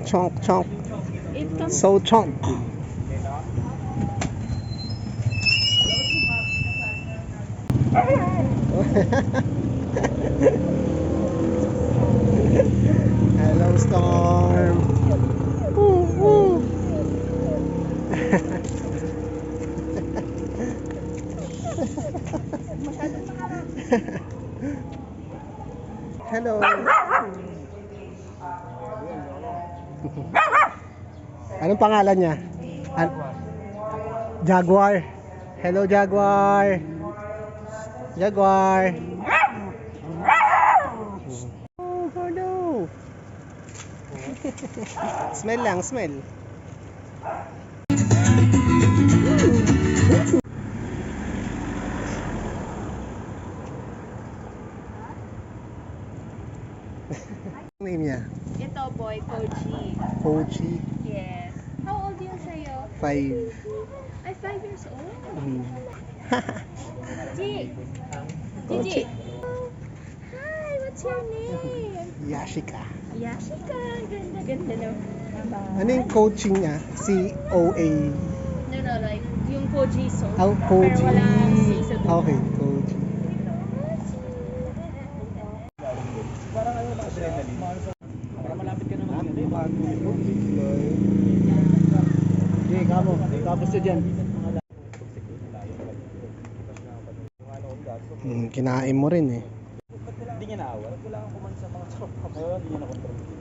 Chonk, chonk. It comes. So chonk. Hello, Storm. Woo, woo. Hello. Anong pangalan niya? Jaguar. Hello, Jaguar. Jaguar. Oh no. Smell lang, smell. Name niya? Ito boy, Koji. Pochi. Yes. How old yun sa'yo? 5. Ay, 5 years old. Gigi. Pochi. Gigi. Hi, what's your name? Yashika. Yashika. Ganda, ganda no. Ano yung coaching niya? C-O-A. No, like, yung Koji so. Oh, Koji. Pero walang C sa dulo. Okay, Koji. Parang ano na adrenaline. Para malapit ka naman yun. Okay, kamo. Tapos yun dyan. Kinain mo rin eh. Hindi niya naawa. Wala kang kuman sa mga tropa mo. Hindi niya na-control.